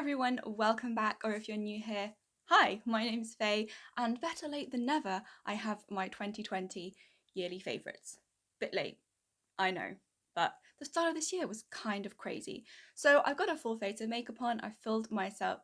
everyone, welcome back, or if you're new here, hi, my name's Faye, and better late than never, I have my 2020 yearly favourites. Bit late, I know, but the start of this year was kind of crazy. So I've got a full face of makeup on, I filmed myself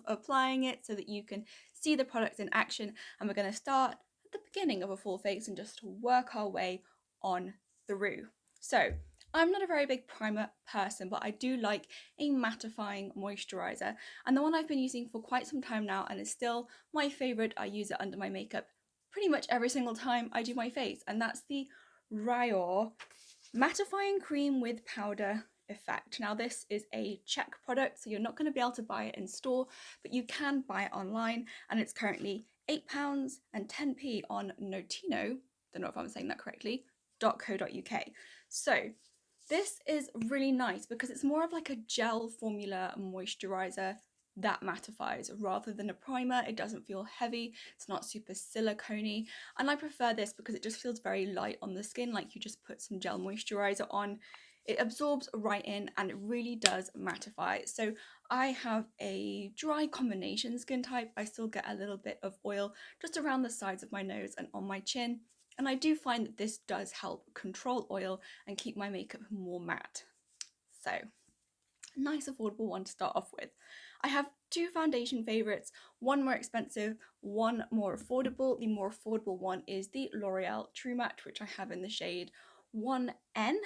applying it so that you can see the products in action, and we're going to start at the beginning of a full face and just work our way on through. So I'm not a very big primer person, but I do like a mattifying moisturizer, and the one I've been using for quite some time now and is still my favourite. I use it under my makeup pretty much every single time I do my face, and that's the Ryor Mattifying Cream with Powder Effect. Now this is a check product, so you're not going to be able to buy it in store, but you can buy it online, and it's currently £8 and 10p on Notino, don't know if I'm saying that correctly, .co.uk. So this is really nice because it's more of like a gel formula moisturizer that mattifies rather than a primer. It doesn't feel heavy, it's not super silicone-y, and I prefer this because it just feels very light on the skin, like you just put some gel moisturizer on. It absorbs right in and it really does mattify. So I have a dry combination skin type. I still get a little bit of oil just around the sides of my nose and on my chin, and I do find that this does help control oil and keep my makeup more matte. So, nice affordable one to start off with. I have two foundation favourites, one more expensive, one more affordable. The more affordable one is the L'Oreal True Match, which I have in the shade 1N,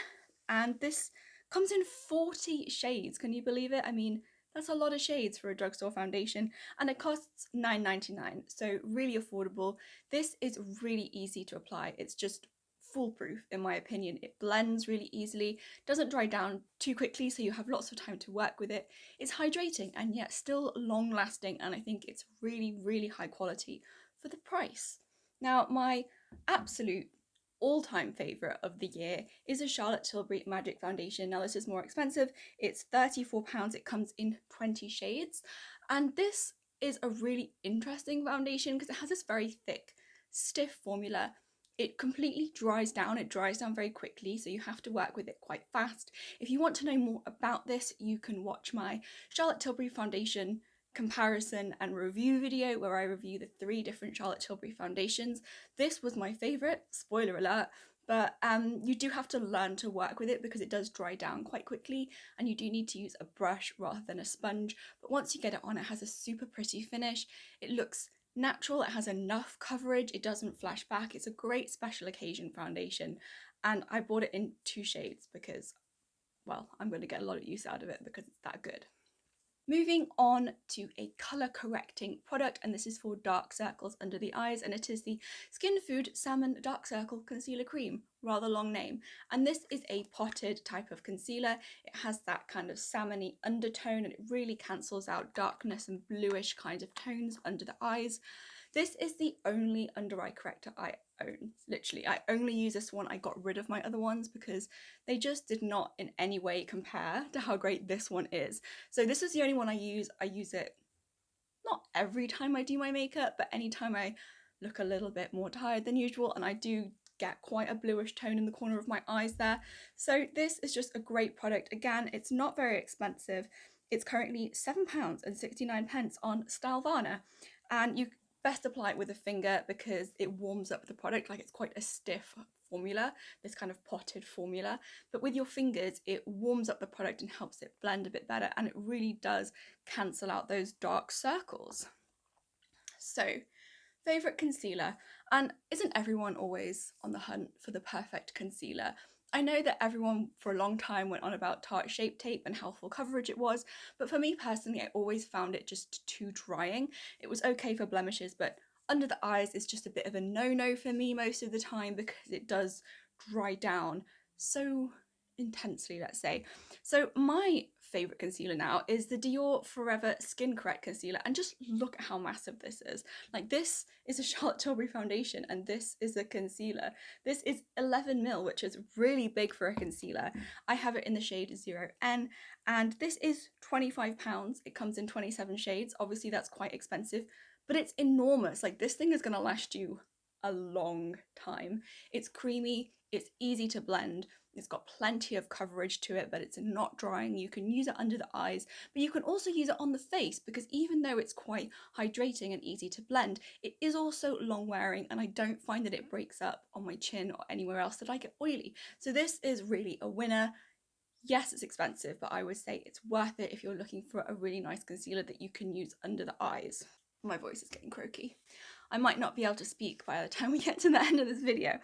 and this comes in 40 shades. Can you believe it? I mean, that's a lot of shades for a drugstore foundation, and it costs $9.99, so really affordable. This is really easy to apply. It's just foolproof in my opinion. It blends really easily, doesn't dry down too quickly, so you have lots of time to work with it. It's hydrating and yet still long lasting, and I think it's really high quality for the price. Now, my absolute all-time favourite of the year is a Charlotte Tilbury Magic Foundation. Now this is more expensive, it's £34, it comes in 20 shades, and this is a really interesting foundation because it has this very thick, stiff formula. It completely dries down, it dries down very quickly, so you have to work with it quite fast. If you want to know more about this, you can watch my Charlotte Tilbury foundation comparison and review video where I review the 3 different Charlotte Tilbury foundations. This was my favourite, spoiler alert, but you do have to learn to work with it because it does dry down quite quickly, and you do need to use a brush rather than a sponge. But once you get it on, it has a super pretty finish. It looks natural, it has enough coverage, it doesn't flash back. It's a great special occasion foundation, and I bought it in 2 shades because, well, I'm going to get a lot of use out of it because it's that good. Moving on to a colour correcting product, and this is for dark circles under the eyes, and it is the Skinfood Salmon Dark Circle Concealer Cream, rather long name, and this is a potted type of concealer. It has that kind of salmony undertone and it really cancels out darkness and bluish kind of tones under the eyes. This is the only under eye corrector I own. Literally, I only use this one. I got rid of my other ones because they just did not in any way compare to how great this one is. So this is the only one I use. I use it not every time I do my makeup, but anytime I look a little bit more tired than usual, and I do get quite a bluish tone in the corner of my eyes there. So this is just a great product. Again, it's not very expensive. It's currently £7.69 on Stylevana, and you best apply it with a finger because it warms up the product. Like, it's quite a stiff formula, this kind of potted formula, but with your fingers it warms up the product and helps it blend a bit better, and it really does cancel out those dark circles. So, favourite concealer, and isn't everyone always on the hunt for the perfect concealer? I know that everyone for a long time went on about Tarte Shape Tape and how full coverage it was, but for me personally, I always found it just too drying. It was okay for blemishes, but under the eyes is just a bit of a no-no for me most of the time because it does dry down so intensely, let's say. So my favourite concealer now is the Dior Forever Skin Correct Concealer, and just look at how massive this is. Like, this is a Charlotte Tilbury foundation and this is a concealer. This is 11ml, which is really big for a concealer. I have it in the shade 0N, and this is £25. It comes in 27 shades. Obviously that's quite expensive, but it's enormous. Like, this thing is going to last you a long time. It's creamy, it's easy to blend, It's got plenty of coverage to it, but it's not drying. You can use it under the eyes, but you can also use it on the face, because even though it's quite hydrating and easy to blend, it is also long wearing, and I don't find that it breaks up on my chin or anywhere else that I get oily. So this is really a winner. Yes, it's expensive, but I would say it's worth it if you're looking for a really nice concealer that you can use under the eyes. My voice is getting croaky. I might not be able to speak by the time we get to the end of this video.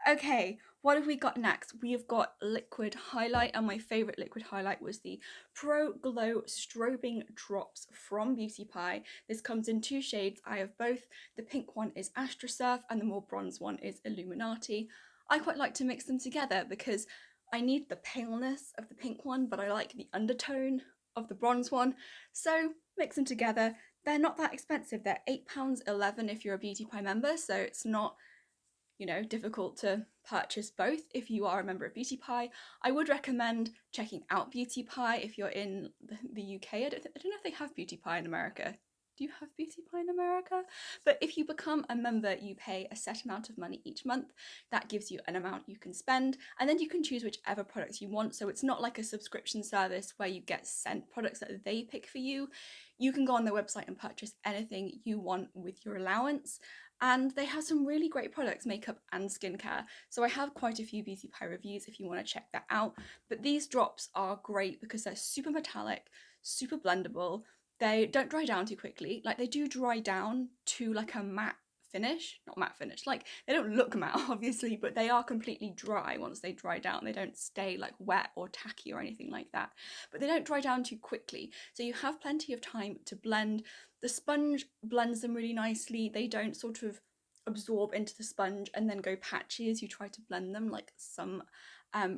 Okay, what have we got next? We have got liquid highlight, and my favourite liquid highlight was the Pro Glow Strobing Drops from Beauty Pie. This comes in 2 shades. I have both. The pink one is Astrosurf and the more bronze one is Illuminati. I quite like to mix them together because I need the paleness of the pink one, but I like the undertone of the bronze one. So mix them together. They're not that expensive. They're £8.11 if you're a Beauty Pie member, so it's not, you know, difficult to purchase both if you are a member of Beauty Pie. I would recommend checking out Beauty Pie if you're in the UK. I don't know if they have Beauty Pie in America. Do you have Beauty Pie in America? But if you become a member, you pay a set amount of money each month. That gives you an amount you can spend, and then you can choose whichever products you want. So it's not like a subscription service where you get sent products that they pick for you. You can go on their website and purchase anything you want with your allowance. And they have some really great products, makeup and skincare. So I have quite a few Beauty Pie reviews if you want to check that out. But these drops are great because they're super metallic, super blendable. They don't dry down too quickly. Like, they do dry down to like a matte finish, not matte finish, like they don't look matte obviously, but they are completely dry once they dry down. They don't stay like wet or tacky or anything like that, but they don't dry down too quickly. So you have plenty of time to blend. The sponge blends them really nicely. They don't sort of absorb into the sponge and then go patchy as you try to blend them like some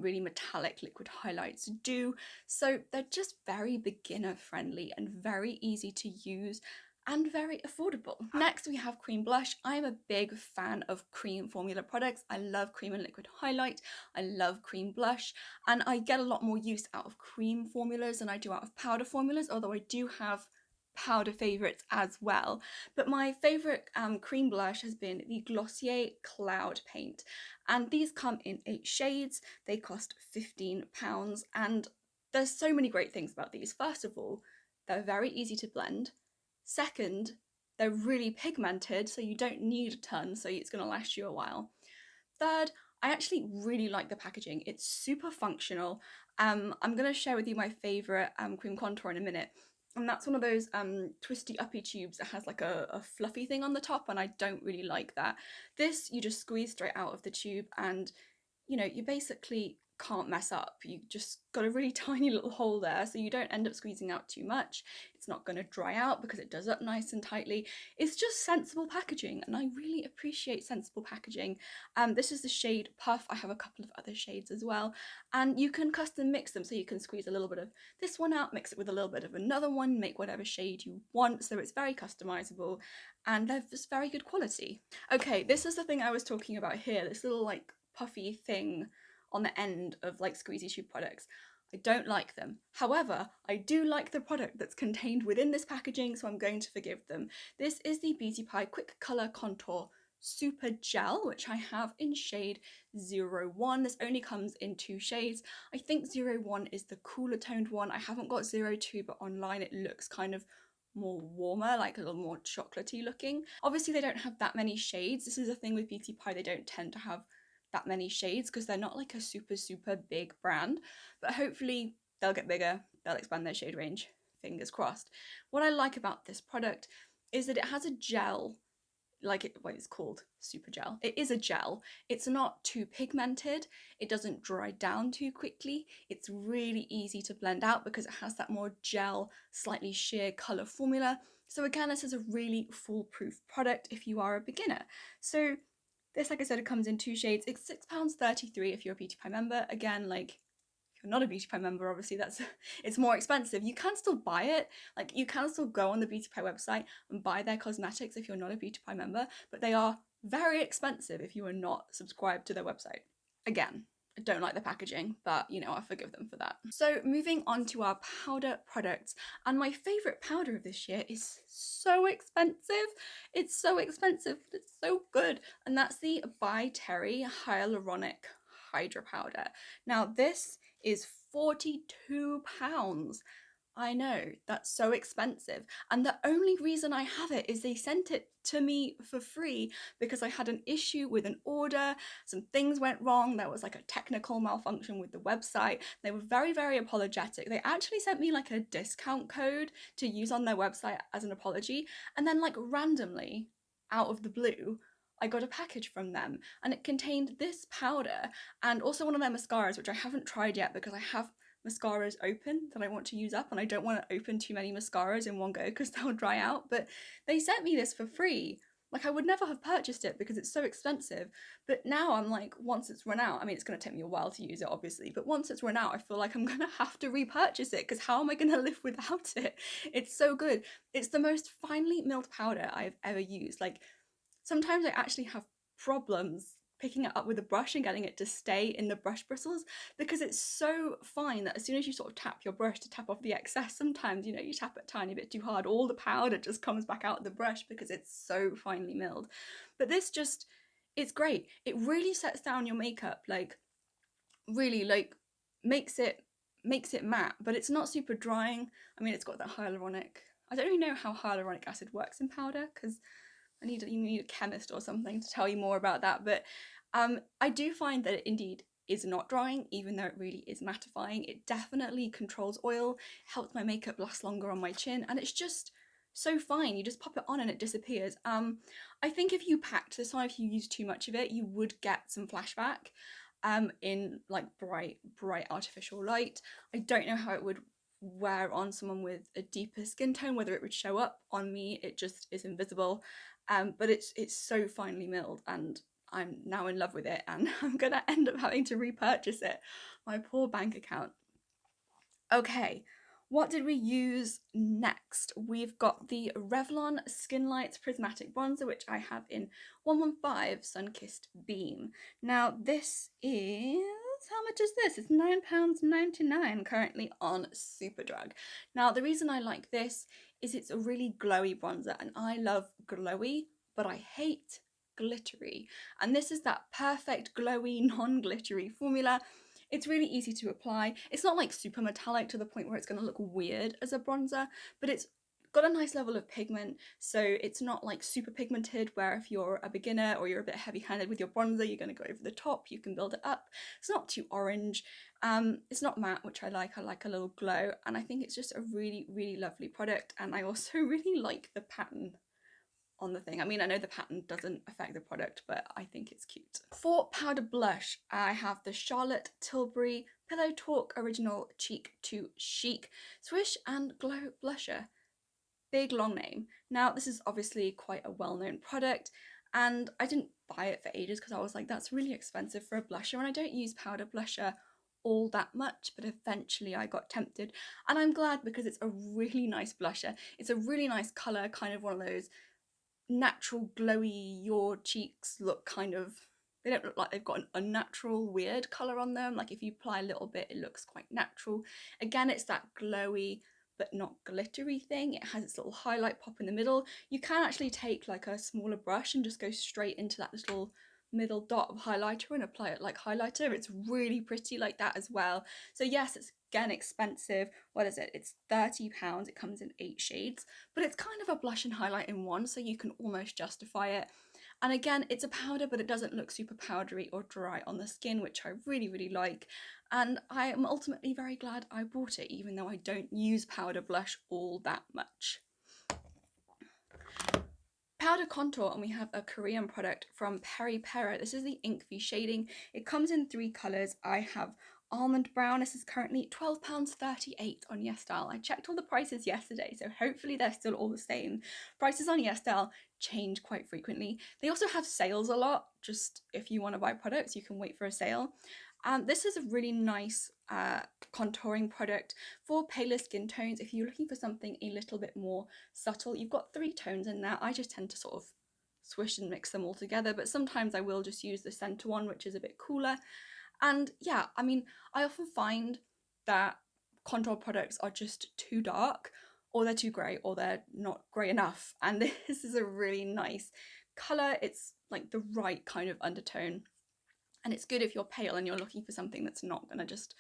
really metallic liquid highlights do. So they're just very beginner friendly and very easy to use and very affordable. Next we have cream blush. I'm a big fan of cream formula products. I love cream and liquid highlight. I love cream blush, and I get a lot more use out of cream formulas than I do out of powder formulas, although I do have powder favourites as well. But my favourite cream blush has been the Glossier Cloud Paint, and these come in 8 shades. They cost £15, and there's so many great things about these. First of all, they're very easy to blend. Second, they're really pigmented, so you don't need a ton, so it's going to last you a while. Third, I actually really like the packaging. It's super functional. I'm going to share with you my favourite cream contour in a minute. And that's one of those twisty uppy tubes that has like a fluffy thing on the top, and I don't really like that. This, you just squeeze straight out of the tube, and you know, you basically can't mess up. You just got a really tiny little hole there, so you don't end up squeezing out too much. It's not going to dry out because it does up nice and tightly. It's just sensible packaging, and I really appreciate sensible packaging. This is the shade Puff. I have a couple of other shades as well, and you can custom mix them, so you can squeeze a little bit of this one out, mix it with a little bit of another one, make whatever shade you want, so it's very customizable, and they're just very good quality. Okay, this is the thing I was talking about here, this little like puffy thing on the end of like squeezy tube products. I don't like them. However, I do like the product that's contained within this packaging, so I'm going to forgive them. This is the Beauty Pie Quick Colour Contour Supergel, which I have in shade 01. This only comes in 2 shades. I think 01 is the cooler toned one. I haven't got 02, but online it looks kind of more warmer, like a little more chocolatey looking. Obviously they don't have that many shades. This is a thing with Beauty Pie, they don't tend to have that many shades because they're not like a super big brand, but hopefully they'll get bigger, they'll expand their shade range, fingers crossed. What I like about this product is that it has a gel, like it's called Supergel. It is a gel. It's not too pigmented, it doesn't dry down too quickly, it's really easy to blend out because it has that more gel, slightly sheer colour formula. So again, this is a really foolproof product if you are a beginner. So this, like I said, it comes in 2 shades. It's £6.33 if you're a Beauty Pie member. Again, like, if you're not a Beauty Pie member, obviously it's more expensive. You can still buy it. Like, you can still go on the Beauty Pie website and buy their cosmetics if you're not a Beauty Pie member, but they are very expensive if you are not subscribed to their website. Again, I don't like the packaging, but you know, I forgive them for that. So moving on to our powder products, and my favourite powder of this year is so expensive. It's so expensive, but it's so good, and that's the By Terry Hyaluronic Hydra-Powder. Now this is £42. I know, that's so expensive. And the only reason I have it is they sent it to me for free because I had an issue with an order. Some things went wrong. There was like a technical malfunction with the website. They were very, very apologetic. They actually sent me like a discount code to use on their website as an apology. And then like randomly, out of the blue, I got a package from them and it contained this powder and also one of their mascaras, which I haven't tried yet because I have mascaras open that I want to use up and I don't want to open too many mascaras in one go because they'll dry out. But they sent me this for free. Like I would never have purchased it because it's so expensive. But now I'm like, once it's run out, I mean, it's going to take me a while to use it obviously, but once it's run out, I feel like I'm going to have to repurchase it because how am I going to live without it? It's so good. It's the most finely milled powder I've ever used. Like sometimes I actually have problems picking it up with a brush and getting it to stay in the brush bristles because it's so fine that as soon as you sort of tap your brush to tap off the excess, sometimes, you know, you tap it a tiny bit too hard, all the powder just comes back out of the brush because it's so finely milled. But this just, it's great. It really sets down your makeup, like really like makes it matte, but it's not super drying. I mean, it's got that hyaluronic. I don't really know how hyaluronic acid works in powder because you need a chemist or something to tell you more about that, but I do find that it indeed is not drying, even though it really is mattifying. It definitely controls oil, helps my makeup last longer on my chin, and it's just so fine. You just pop it on and it disappears. I think if you packed this on, if you used too much of it, you would get some flashback in like bright artificial light. I don't know how it would wear on someone with a deeper skin tone, whether it would show up. On me it just is invisible. But it's so finely milled and I'm now in love with it and I'm gonna end up having to repurchase it. My poor bank account. Okay, what did we use next? We've got the Revlon SkinLights Prismatic Bronzer, which I have in 115 Sunkissed Beam. Now this is, how much is this? It's £9.99 currently on Superdrug. Now the reason I like this is it's a really glowy bronzer and I love glowy, but I hate glittery. And this is that perfect glowy, non-glittery formula. It's really easy to apply. It's not like super metallic to the point where it's going to look weird as a bronzer, but it's got a nice level of pigment, so it's not like super pigmented where if you're a beginner or you're a bit heavy-handed with your bronzer, you're going to go over the top. You can build it up. It's not too orange. It's not matte, which I like a little glow, and I think it's just a really, really lovely product. And I also really like the pattern on the thing. I mean, I know the pattern doesn't affect the product, but I think it's cute. For powder blush, I have the Charlotte Tilbury Pillow Talk Original Cheek to Chic Swish and Glow Blusher. Big long name. Now, this is obviously quite a well-known product, and I didn't buy it for ages because I was like, that's really expensive for a blusher, and I don't use powder blusher all that much, but eventually I got tempted, and I'm glad because it's a really nice blusher. It's a really nice colour, kind of one of those natural glowy, your cheeks look kind of, they don't look like they've got an unnatural weird colour on them. Like if you apply a little bit, it looks quite natural. Again, it's that glowy but not glittery thing. It has its little highlight pop in the middle. You can actually take like a smaller brush and just go straight into that little middle dot of highlighter and apply it like highlighter. It's really pretty like that as well. So yes, it's again expensive. What is it? It's £30. It comes in 8 shades, but it's kind of a blush and highlight in one, so you can almost justify it. And again, it's a powder, but it doesn't look super powdery or dry on the skin, which I really, really like. And I am ultimately very glad I bought it, even though I don't use powder blush all that much. Powder contour, and we have a Korean product from Peripera. This is the Ink V shading. It comes in 3 colours. I have Almond Brown. This is currently £12.38 on YesStyle. I checked all the prices yesterday, so hopefully they're still all the same. Prices on YesStyle change quite frequently. They also have sales a lot. Just if you want to buy products, you can wait for a sale. This is a really nice contouring product for paler skin tones. If you're looking for something a little bit more subtle, you've got 3 tones in there. I just tend to sort of swish and mix them all together, but sometimes I will just use the center one, which is a bit cooler. And yeah, I mean, I often find that contour products are just too dark, or they're too grey, or they're not grey enough. And this is a really nice colour. It's like the right kind of undertone. And it's good if you're pale and you're looking for something that's not gonna just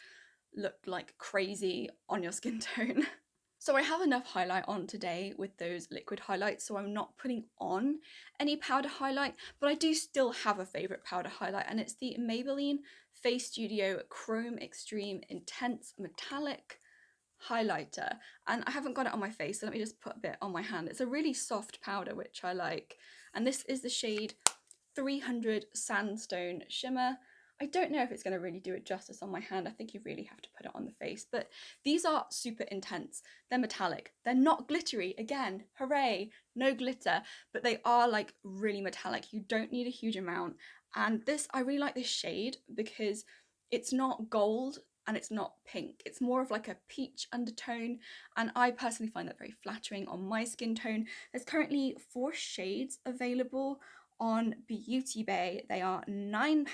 look like crazy on your skin tone. So I have enough highlight on today with those liquid highlights, so I'm not putting on any powder highlight, but I do still have a favourite powder highlight, and it's the Maybelline FaceStudio Chrome Extreme Intense Metallic Highlighter. And I haven't got it on my face, so let me just put a bit on my hand. It's a really soft powder, which I like. And this is the shade 300 Sandstone Shimmer. I don't know if it's going to really do it justice on my hand. I think you really have to put it on the face, but these are super intense. They're metallic. They're not glittery. Again, hooray, no glitter, but they are like really metallic. You don't need a huge amount. And this, I really like this shade because it's not gold and it's not pink. It's more of like a peach undertone, and I personally find that very flattering on my skin tone. There's currently 4 shades available on Beauty Bay. They are £9.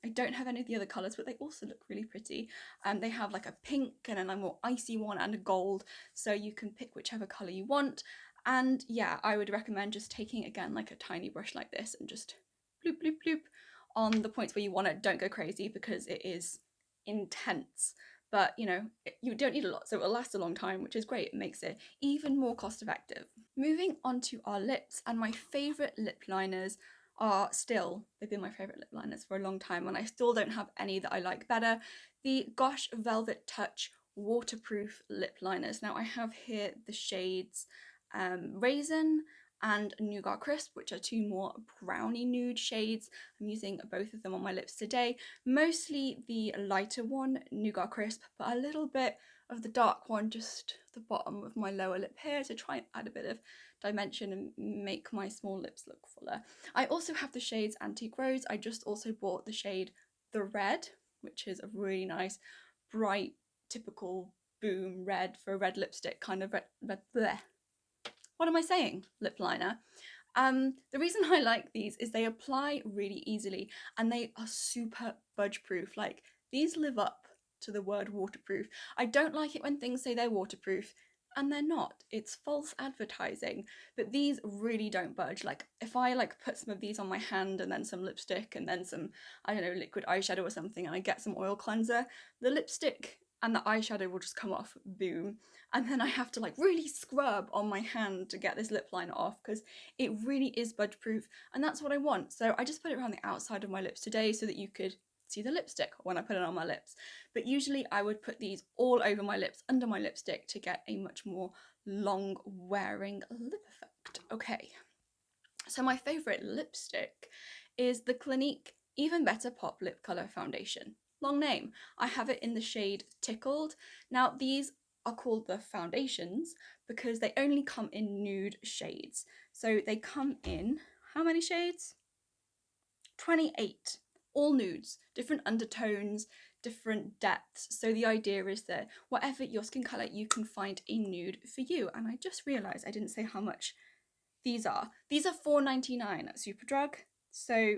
I don't have any of the other colours, but they also look really pretty. They have like a pink and then a more icy one and a gold, so you can pick whichever colour you want. And yeah, I would recommend just taking, again, like a tiny brush like this and just bloop, bloop, bloop on the points where you want it. Don't go crazy because it is intense. But you know, you don't need a lot, so it'll last a long time, which is great. It makes it even more cost effective. Moving on to our lips, and my favourite lip liners are still, they've been my favourite lip liners for a long time, and I still don't have any that I like better. The Gosh Velvet Touch Waterproof Lip Liners. Now I have here the shades Raisin and Nougat Crisp, which are 2 more brownie nude shades. I'm using both of them on my lips today. Mostly the lighter one, Nougat Crisp, but a little bit of the dark one, just the bottom of my lower lip here, to try and add a bit of dimension and make my small lips look fuller. I also have the shades Antique Rose. I just also bought the shade The Red, which is a really nice, bright, typical boom red for a red lipstick, kind of red bleh. What am I saying? Lip liner. The reason I like these is they apply really easily and they are super budge proof. Like, these live up to the word waterproof. I don't like it when things say they're waterproof and they're not. It's false advertising, but these really don't budge. Like, if I like put some of these on my hand and then some lipstick and then some, I don't know, liquid eyeshadow or something, and I get some oil cleanser, the lipstick and the eyeshadow will just come off, boom. And then I have to like really scrub on my hand to get this lip liner off because it really is budge proof, and that's what I want. So I just put it around the outside of my lips today so that you could see the lipstick when I put it on my lips. But usually I would put these all over my lips under my lipstick to get a much more long wearing lip effect. Okay, so my favourite lipstick is the Clinique Even Better Pop Lip Colour Foundation. Long name. I have it in the shade Tickled. Now these are called the foundations because they only come in nude shades. So they come in, how many shades? 28. All nudes, different undertones, different depths. So the idea is that whatever your skin colour, you can find a nude for you. And I just realised I didn't say how much these are. These are £4.99 at Superdrug, so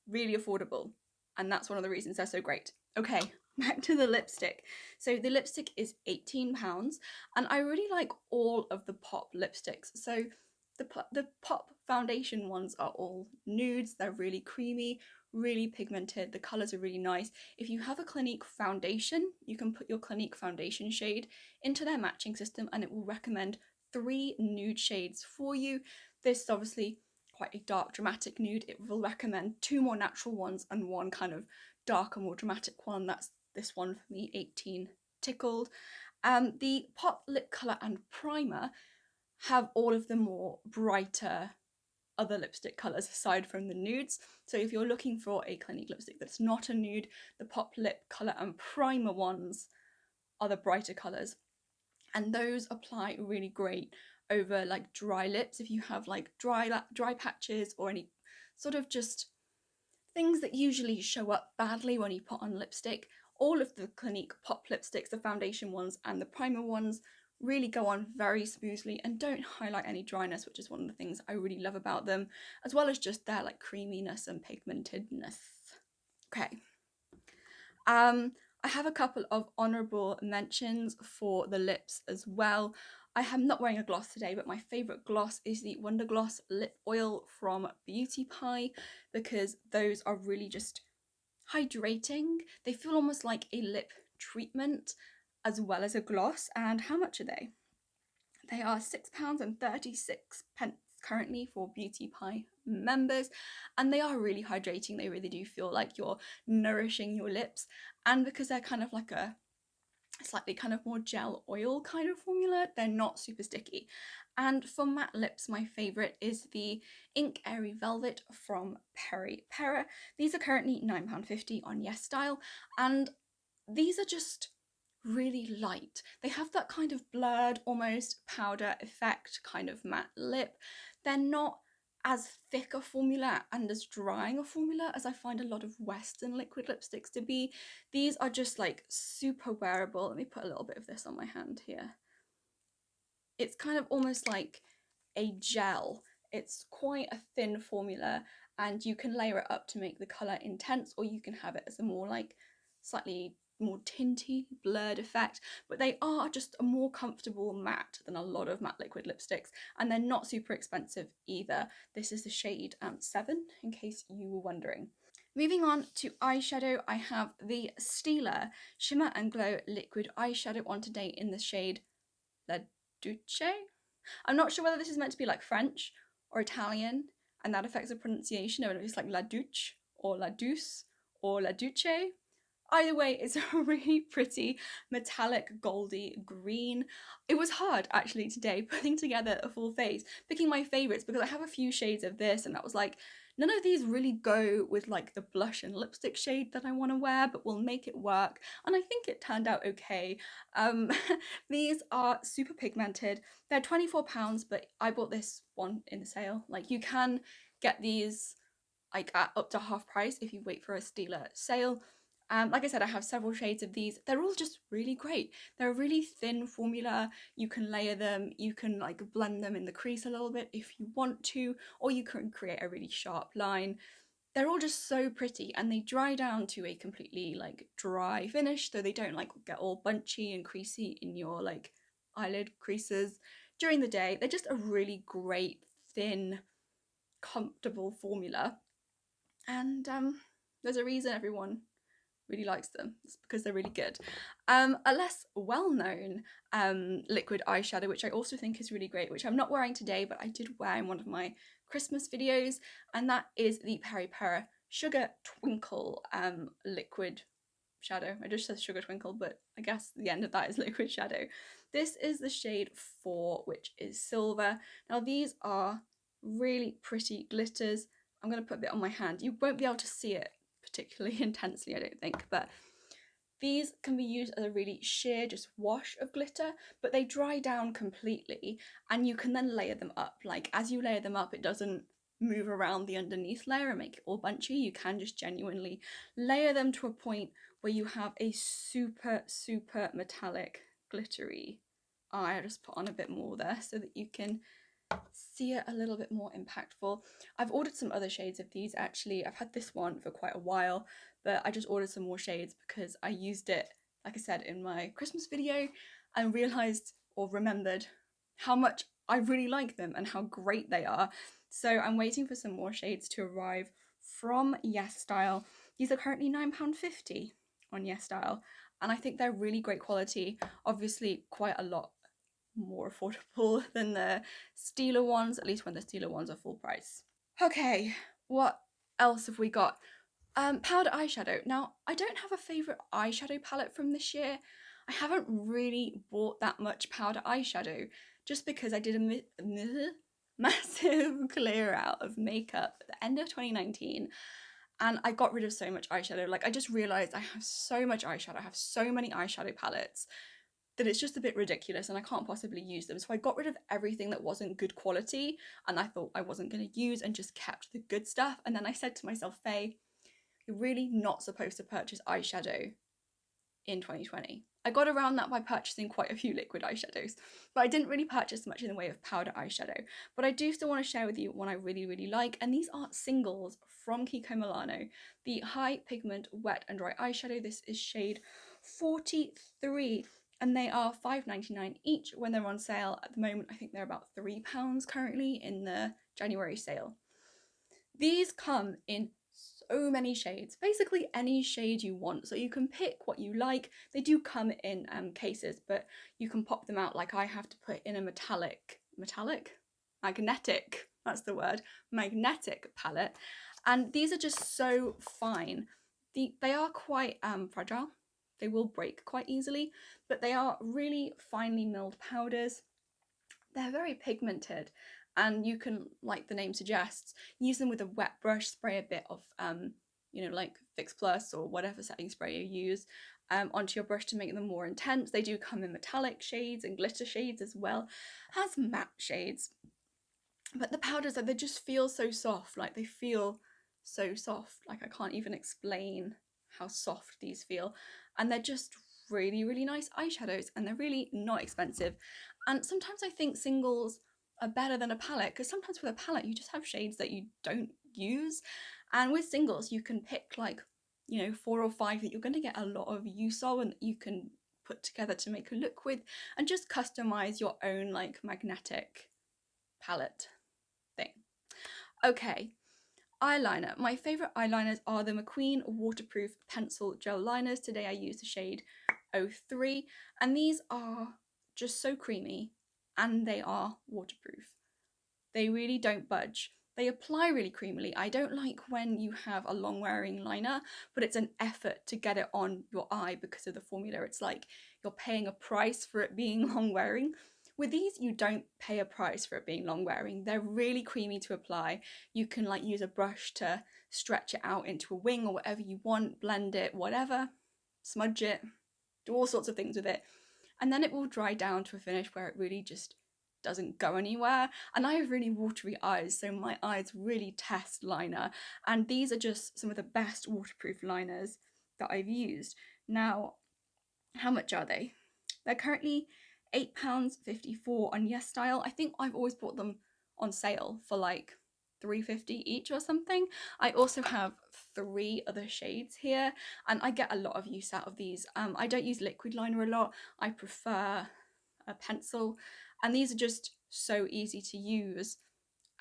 really affordable. And that's one of the reasons they're so great. Okay, back to the lipstick. So the lipstick is £18, and I really like all of the pop lipsticks. So the pop foundation ones are all nudes. They're really creamy, really pigmented. The colours are really nice. If you have a Clinique foundation, you can put your Clinique foundation shade into their matching system and it will recommend 3 nude shades for you. This is obviously quite a dark, dramatic nude. It will recommend 2 more natural ones and 1 kind of darker, more dramatic one. That's this one for me, 18 Tickled. The Pop Lip Colour and Primer have all of the more brighter other lipstick colours aside from the nudes. So if you're looking for a Clinique lipstick that's not a nude, the Pop Lip Colour and Primer ones are the brighter colours. And those apply really great over like dry lips. If you have like dry patches or any sort of just things that usually show up badly when you put on lipstick, all of the Clinique pop lipsticks, the foundation ones and the primer ones, really go on very smoothly and don't highlight any dryness, which is one of the things I really love about them, as well as just their like creaminess and pigmentedness. Okay. I have a couple of honourable mentions for the lips as well. I am not wearing a gloss today, but my favourite gloss is the Wonder Gloss Lip Oil from Beauty Pie, because those are really just hydrating. They feel almost like a lip treatment as well as a gloss. And how much are they? They are £6.36 currently for Beauty Pie members, and they are really hydrating. They really do feel like you're nourishing your lips, and because they're kind of like a slightly kind of more gel oil kind of formula, they're not super sticky. And for matte lips, my favourite is the Ink Airy Velvet from Peripera. These are currently £9.50 on YesStyle, and these are just really light. They have that kind of blurred, almost powder effect kind of matte lip. They're not as thick a formula and as drying a formula as I find a lot of Western liquid lipsticks to be. These are just like super wearable. Let me put a little bit of this on my hand here. It's kind of almost like a gel. It's quite a thin formula, and you can layer it up to make the colour intense, or you can have it as a more like slightly more tinty, blurred effect, but they are just a more comfortable matte than a lot of matte liquid lipsticks, and they're not super expensive either. This is the shade 7, in case you were wondering. Moving on to eyeshadow, I have the Stila Shimmer and Glow Liquid Eyeshadow on today in the shade La Duce. I'm not sure whether this is meant to be like French or Italian, and that affects the pronunciation, or if it's like La Duce or La Douce or La Duce. Either way, it's a really pretty metallic goldy green. It was hard actually today putting together a full face, picking my favourites, because I have a few shades of this and I was like, none of these really go with like the blush and lipstick shade that I want to wear, but we'll make it work. And I think it turned out okay. These are super pigmented. They're £24, but I bought this one in the sale. Like, you can get these like at up to half price if you wait for a Stila sale. Like I said, I have several shades of these. They're all just really great. They're a really thin formula. You can layer them, you can like blend them in the crease a little bit if you want to, or you can create a really sharp line. They're all just so pretty, and they dry down to a completely like dry finish, so they don't like get all bunchy and creasy in your like eyelid creases during the day. They're just a really great, thin, comfortable formula, and there's a reason everyone really likes them. It's because they're really good. A less well-known liquid eyeshadow, which I also think is really great, which I'm not wearing today, but I did wear in one of my Christmas videos, and that is the Peripera Sugar Twinkle liquid shadow. I just said Sugar Twinkle, but I guess the end of that is liquid shadow. This is the shade 4, which is silver. Now these are really pretty glitters. I'm going to put a bit on my hand. You won't be able to see it particularly intensely, I don't think, but these can be used as a really sheer just wash of glitter, but they dry down completely, and you can then layer them up. Like, as you layer them up, it doesn't move around the underneath layer and make it all bunchy. You can just genuinely layer them to a point where you have a super metallic glittery eye. I just put on a bit more there so that you can see it a little bit more impactful. I've ordered some other shades of these actually. I've had this one for quite a while, but I just ordered some more shades because I used it, like I said, in my Christmas video, and realised or remembered how much I really like them and how great they are. So I'm waiting for some more shades to arrive from YesStyle. These are currently £9.50 on YesStyle, and I think they're really great quality. Obviously quite a lot more affordable than the Stila ones, at least when the Stila ones are full price. Okay, what else have we got? Powder eyeshadow. Now, I don't have a favourite eyeshadow palette from this year. I haven't really bought that much powder eyeshadow, just because I did a massive clear out of makeup at the end of 2019, and I got rid of so much eyeshadow. Like, I just realised I have so much eyeshadow, I have so many eyeshadow palettes, that it's just a bit ridiculous and I can't possibly use them. So I got rid of everything that wasn't good quality and I thought I wasn't going to use, and just kept the good stuff. And then I said to myself, Faye, you're really not supposed to purchase eyeshadow in 2020. I got around that by purchasing quite a few liquid eyeshadows, but I didn't really purchase much in the way of powder eyeshadow. But I do still want to share with you one I really like, and these are singles from Kiko Milano, the High Pigment Wet and Dry Eyeshadow. This is shade 43, and they are £5.99 each when they're on sale. At the moment, I think they're about £3 currently in the January sale. These come in so many shades, basically any shade you want, so you can pick what you like. They do come in cases, but you can pop them out. Like I have to put in a magnetic, that's the word, magnetic palette, and these are just so fine. They are quite fragile, they will break quite easily, but they are really finely milled powders. They're very pigmented, and you can, like the name suggests, use them with a wet brush, spray a bit of you know, like Fix Plus or whatever setting spray you use onto your brush to make them more intense. They do come in metallic shades and glitter shades as well as matte shades, but the powders, they just feel so soft. Like they feel so soft, like I can't even explain how soft these feel, and they're just really, really nice eyeshadows, and they're really not expensive. And sometimes I think singles are better than a palette, because sometimes with a palette you just have shades that you don't use, and with singles you can pick like, you know, 4 or 5 that you're going to get a lot of use of and you can put together to make a look with, and just customize your own like magnetic palette thing. Okay, eyeliner. My favourite eyeliners are the McQueen waterproof pencil gel liners. Today I used the shade 03, and these are just so creamy, and they are waterproof. They really don't budge. They apply really creamily. I don't like when you have a long wearing liner, but it's an effort to get it on your eye because of the formula. It's like you're paying a price for it being long wearing. With these, you don't pay a price for it being long wearing. They're really creamy to apply. You can like use a brush to stretch it out into a wing or whatever you want, blend it, whatever, smudge it, do all sorts of things with it. And then it will dry down to a finish where it really just doesn't go anywhere. And I have really watery eyes, so my eyes really test liner. And these are just some of the best waterproof liners that I've used. Now, how much are they? They're currently £8.54 on YesStyle. I think I've always bought them on sale for like £3.50 each or something. I also have 3 other shades here, and I get a lot of use out of these. I don't use liquid liner a lot. I prefer a pencil, and these are just so easy to use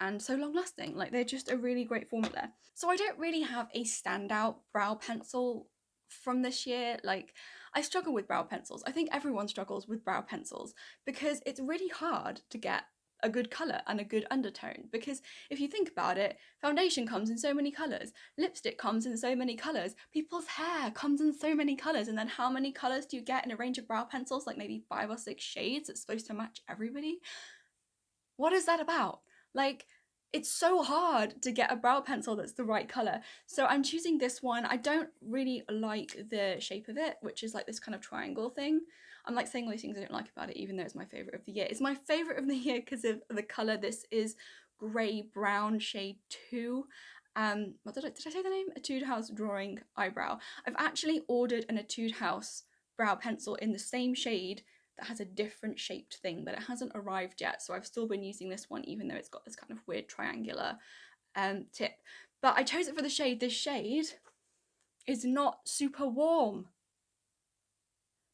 and so long lasting. Like they're just a really great formula. So I don't really have a standout brow pencil from this year. Like I struggle with brow pencils. I think everyone struggles with brow pencils because it's really hard to get a good colour and a good undertone, because if you think about it, foundation comes in so many colours, lipstick comes in so many colours, people's hair comes in so many colours, and then how many colours do you get in a range of brow pencils? Like maybe 5 or 6 shades that's supposed to match everybody. What is that about? Like, it's so hard to get a brow pencil that's the right colour. So I'm choosing this one. I don't really like the shape of it, which is like this kind of triangle thing. I'm like saying all these things I don't like about it, even though it's my favourite of the year. It's my favourite of the year because of the colour. This is grey brown shade 2. What did I say the name? Etude House Drawing Eyebrow. I've actually ordered an Etude House brow pencil in the same shade that has a different shaped thing, but it hasn't arrived yet, so I've still been using this one even though it's got this kind of weird triangular tip. But I chose it for the shade. This shade is not super warm.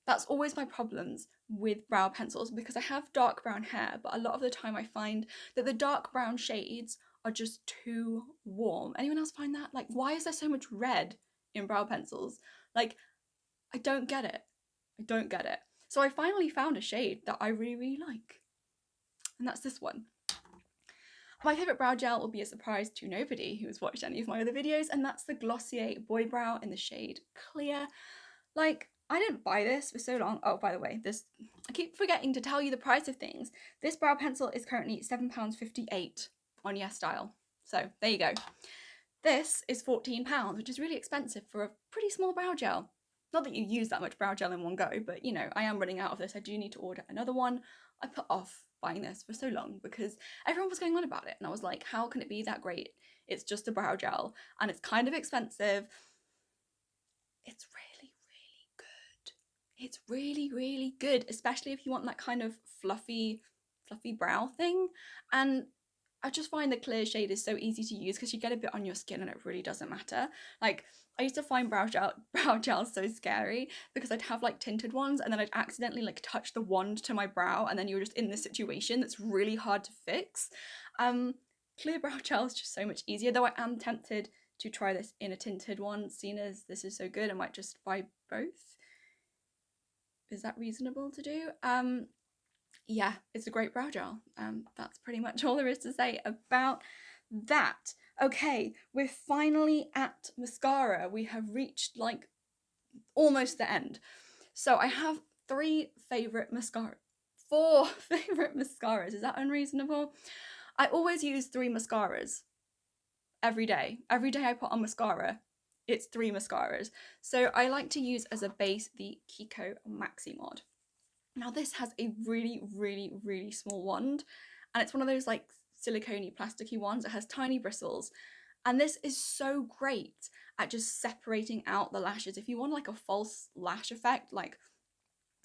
That's always my problems with brow pencils, because I have dark brown hair, but a lot of the time I find that the dark brown shades are just too warm. Anyone else find that? Like, why is there so much red in brow pencils? Like, I don't get it. I don't get it. So I finally found a shade that I really, really like, and that's this one. My favourite brow gel will be a surprise to nobody who has watched any of my other videos, and that's the Glossier Boy Brow in the shade Clear. Like, I didn't buy this for so long. Oh, by the way, I keep forgetting to tell you the price of things. This brow pencil is currently £7.58 on YesStyle. So there you go. This is £14, which is really expensive for a pretty small brow gel. Not that you use that much brow gel in one go, but you know, I am running out of this. I do need to order another one. I put off buying this for so long because everyone was going on about it, and I was like, how can it be that great? It's just a brow gel and it's kind of expensive. It's really, really good. It's really, really good, especially if you want that kind of fluffy brow thing. And I just find the clear shade is so easy to use because you get a bit on your skin and it really doesn't matter. Like, I used to find brow gel so scary because I'd have like tinted ones and then I'd accidentally like touch the wand to my brow, and then you're just in this situation that's really hard to fix. Clear brow gel is just so much easier, though I am tempted to try this in a tinted one, seeing as this is so good. I might just buy both. Is that reasonable to do? Yeah, it's a great brow gel. That's pretty much all there is to say about that. Okay, we're finally at mascara. We have reached like almost the end. So I have 4 favorite mascaras. Is that unreasonable? I always use 3 mascaras every day. Every day I put on mascara, it's 3 mascaras. So I like to use as a base the Kiko Maxi Mod. Now this has a really, really, really small wand, and it's one of those like silicone-y, plasticky ones. It has tiny bristles, and this is so great at just separating out the lashes. If you want like a false lash effect, like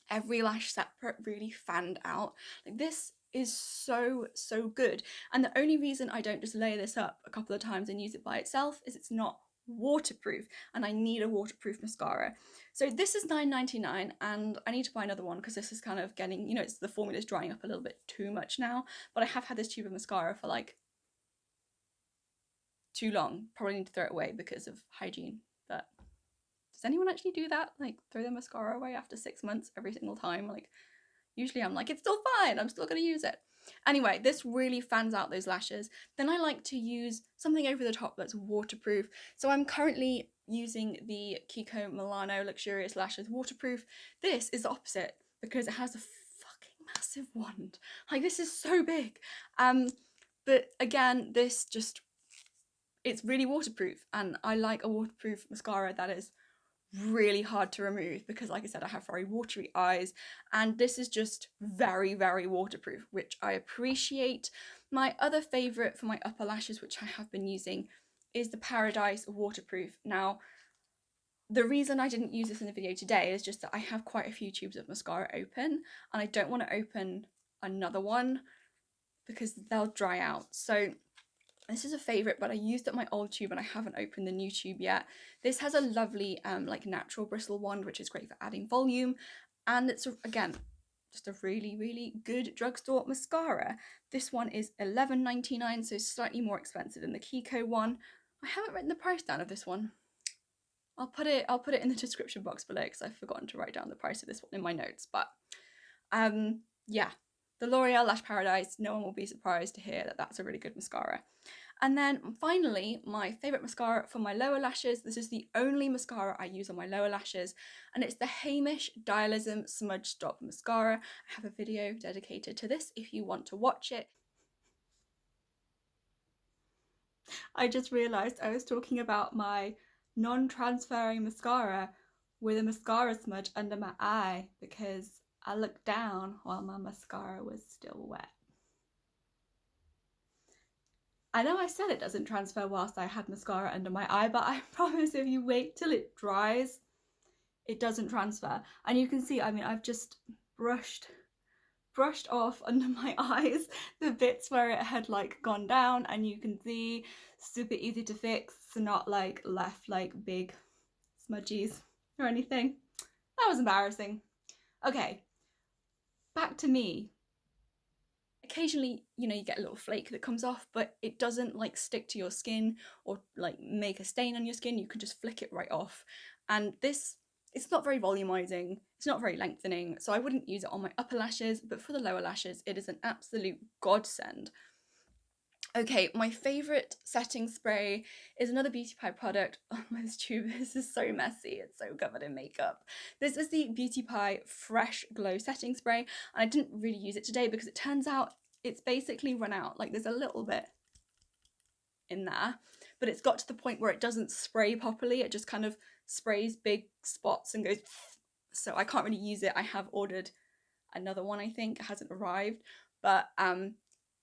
every lash separate, really fanned out, like this is so good. And the only reason I don't just layer this up a couple of times and use it by itself is it's not waterproof, and I need a waterproof mascara. So this is $9.99, and I need to buy another one because this is kind of getting, you know, the formula's drying up a little bit too much now, but I have had this tube of mascara for like too long. Probably need to throw it away because of hygiene. But does anyone actually do that? Like throw their mascara away after 6 months every single time? Like usually I'm like, it's still fine, I'm still gonna use it. Anyway, this really fans out those lashes. Then I like to use something over the top that's waterproof. So I'm currently using the Kiko Milano Luxurious Lashes Waterproof. This is the opposite because it has a fucking massive wand. Like this is so big. But again, this just, it's really waterproof, and I like a waterproof mascara that is really hard to remove because, like I said, I have very watery eyes, and this is just very, very waterproof, which I appreciate. My other favourite for my upper lashes, which I have been using, is the Paradise Waterproof. Now, the reason I didn't use this in the video today is just that I have quite a few tubes of mascara open, and I don't want to open another one because they'll dry out. So this is a favourite, but I used up my old tube and I haven't opened the new tube yet. This has a lovely like natural bristle wand, which is great for adding volume, and it's again just a really, really good drugstore mascara. This one is $11.99, so slightly more expensive than the Kiko one. I haven't written the price down of this one. I'll put it in the description box below because I've forgotten to write down the price of this one in my notes. But yeah, the L'Oreal Lash Paradise, no one will be surprised to hear that that's a really good mascara. And then finally, my favourite mascara for my lower lashes. This is the only mascara I use on my lower lashes, and it's the Hamish Dialism Smudge Stop Mascara. I have a video dedicated to this if you want to watch it. I just realised I was talking about my non-transferring mascara with a mascara smudge under my eye because I looked down while my mascara was still wet. I know I said it doesn't transfer whilst I had mascara under my eye, but I promise if you wait till it dries, it doesn't transfer. And you can see, I mean, I've just brushed off under my eyes the bits where it had like gone down, and you can see super easy to fix, not like left like big smudgies or anything. That was embarrassing. Okay, back to me. Occasionally, you know, you get a little flake that comes off, but it doesn't like stick to your skin or like make a stain on your skin. You can just flick it right off. And this, it's not very volumizing, it's not very lengthening, so I wouldn't use it on my upper lashes, but for the lower lashes, it is an absolute godsend. Okay, my favourite setting spray is another Beauty Pie product. Oh, this tube, this is so messy, it's so covered in makeup. This is the Beauty Pie Fresh Glow Setting Spray, and I didn't really use it today because it turns out it's basically run out. Like there's a little bit in there, but it's got to the point where it doesn't spray properly. It just kind of sprays big spots and goes, so I can't really use it. I have ordered another one, I think. It hasn't arrived, but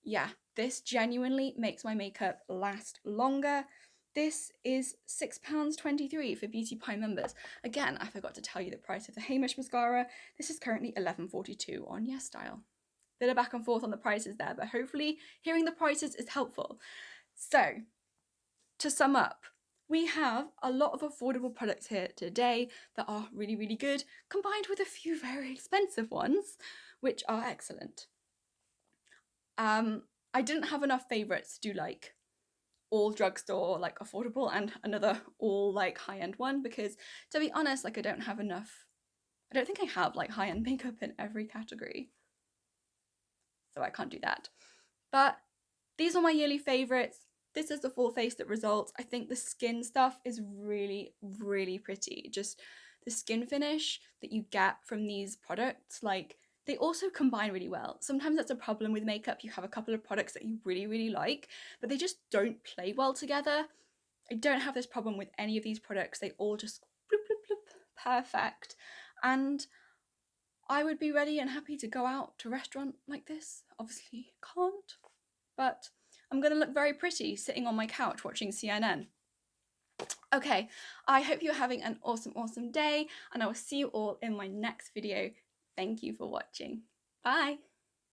yeah, this genuinely makes my makeup last longer. This is £6.23 for Beauty Pie members. Again, I forgot to tell you the price of the Hamish mascara. This is currently $11.42 on YesStyle. Bit of back and forth on the prices there, but hopefully hearing the prices is helpful. So, to sum up, we have a lot of affordable products here today that are really, really good, combined with a few very expensive ones, which are excellent. I didn't have enough favourites to do like all drugstore, like affordable, and another all like high-end one, because to be honest, like I don't think I have like high-end makeup in every category, so I can't do that. But these are my yearly favorites. This is the full face that results. I think the skin stuff is really, really pretty. Just the skin finish that you get from these products, like they also combine really well. Sometimes that's a problem with makeup. You have a couple of products that you really, really like, but they just don't play well together. I don't have this problem with any of these products. They all just bloop, bloop, bloop, perfect. And I would be ready and happy to go out to a restaurant like this. Obviously can't, but I'm gonna look very pretty sitting on my couch watching CNN. Okay, I hope you're having an awesome, awesome day, and I will see you all in my next video. Thank you for watching. Bye.